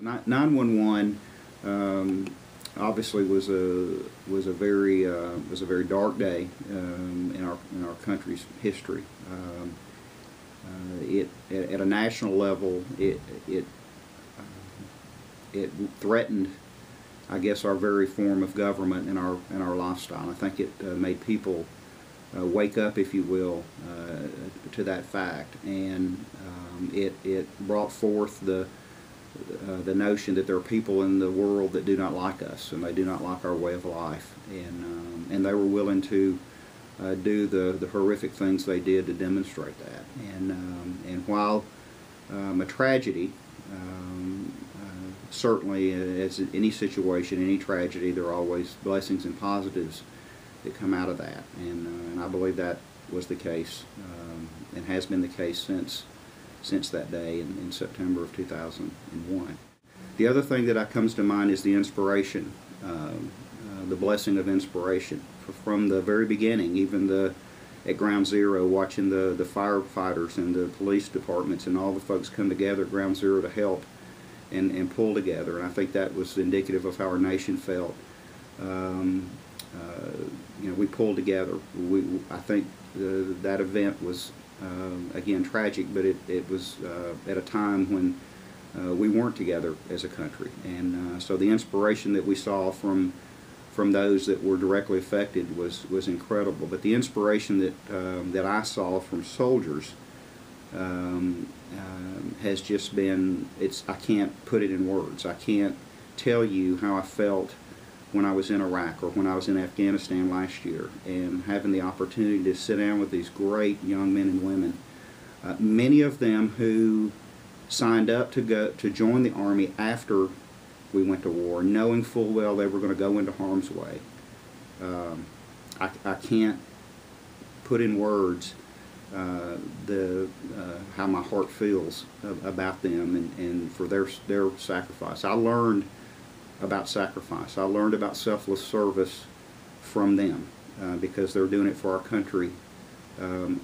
911 obviously was a very dark day in our country's history. At a national level, it threatened, I guess, our very form of government and our lifestyle. I think it made people wake up, if you will, to that fact, and it brought forth the notion that there are people in the world that do not like us, and they do not like our way of life, and they were willing to do the horrific things they did to demonstrate that. And while a tragedy, certainly as in any situation, any tragedy, there are always blessings and positives that come out of that, and I believe that was the case, and has been the case since that day in September of 2001. The other thing that comes to mind is the inspiration, the blessing of inspiration. From the very beginning, even at Ground Zero, watching the firefighters and the police departments and all the folks come together at Ground Zero to help and pull together, and I think that was indicative of how our nation felt. We pulled together. I think that event was again tragic, but it was at a time when we weren't together as a country, and so the inspiration that we saw from those that were directly affected was incredible. But the inspiration that I saw from soldiers has just been, I can't put it in words. I can't tell you how I felt when I was in Iraq or when I was in Afghanistan last year, and having the opportunity to sit down with these great young men and women, many of them who signed up to join the Army after we went to war, knowing full well they were going to go into harm's way. I can't put in words how my heart feels about them and for their sacrifice. I learned about sacrifice. I learned about selfless service from them because they're doing it for our country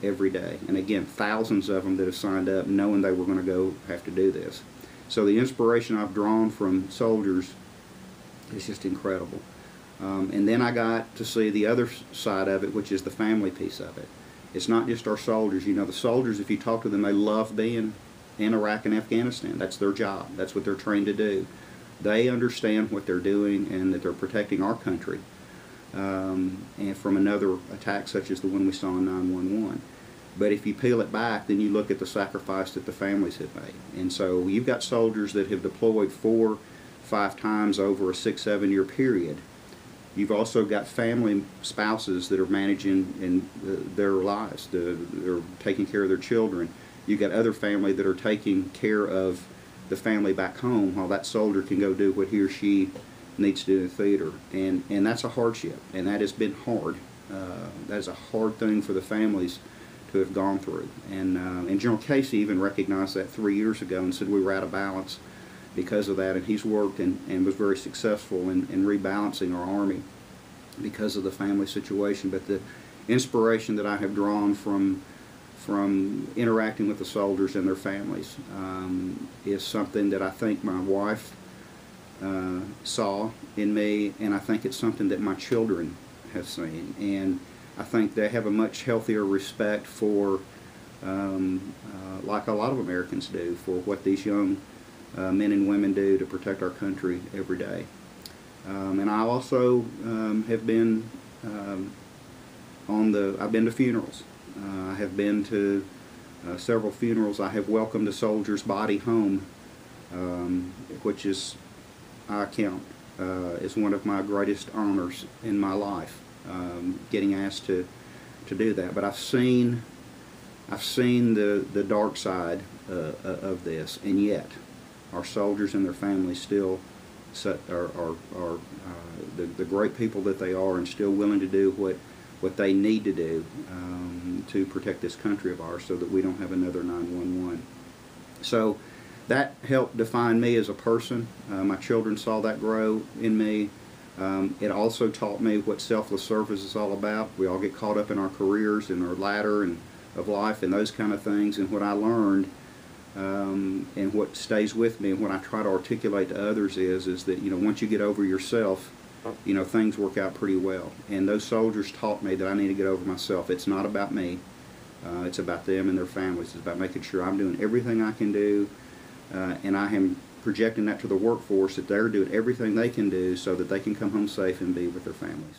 every day. And again, thousands of them that have signed up knowing they were going to go have to do this. So the inspiration I've drawn from soldiers is just incredible. And then I got to see the other side of it, which is the family piece of it. It's not just our soldiers. You know, the soldiers, if you talk to them, they love being in Iraq and Afghanistan. That's their job. That's what they're trained to do. They understand what they're doing and that they're protecting our country and from another attack such as the one we saw in 911. But if you peel it back, then you look at the sacrifice that the families have made. And so you've got soldiers that have deployed 4, 5 times over a 6-7 year period. You've also got family spouses that are managing their lives. They're taking care of their children. You've got other family that are taking care of the family back home while that soldier can go do what he or she needs to do in the theater. And that's a hardship, and that has been hard. That is a hard thing for the families to have gone through. And General Casey even recognized that 3 years ago and said we were out of balance because of that, and he's worked and was very successful in rebalancing our Army because of the family situation. But the inspiration that I have drawn from interacting with the soldiers and their families is something that I think my wife saw in me, and I think it's something that my children have seen. And I think they have a much healthier respect for, like a lot of Americans do, for what these young men and women do to protect our country every day. And I also have been I've been to funerals. I have been to several funerals. I have welcomed a soldier's body home, which is, I count, is one of my greatest honors in my life, getting asked to do that. But I've seen the dark side of this, and yet our soldiers and their families still are the great people that they are, and still willing to do what they need to do to protect this country of ours so that we don't have another 911. So that helped define me as a person. My children saw that grow in me. It also taught me what selfless service is all about. We all get caught up in our careers and our ladder and of life and those kind of things, and what I learned And what stays with me and what I try to articulate to others is that, you know, once you get over yourself, you know, things work out pretty well. And those soldiers taught me that I need to get over myself. It's not about me. It's about them and their families. It's about making sure I'm doing everything I can do, and I am projecting that to the workforce, that they're doing everything they can do so that they can come home safe and be with their families.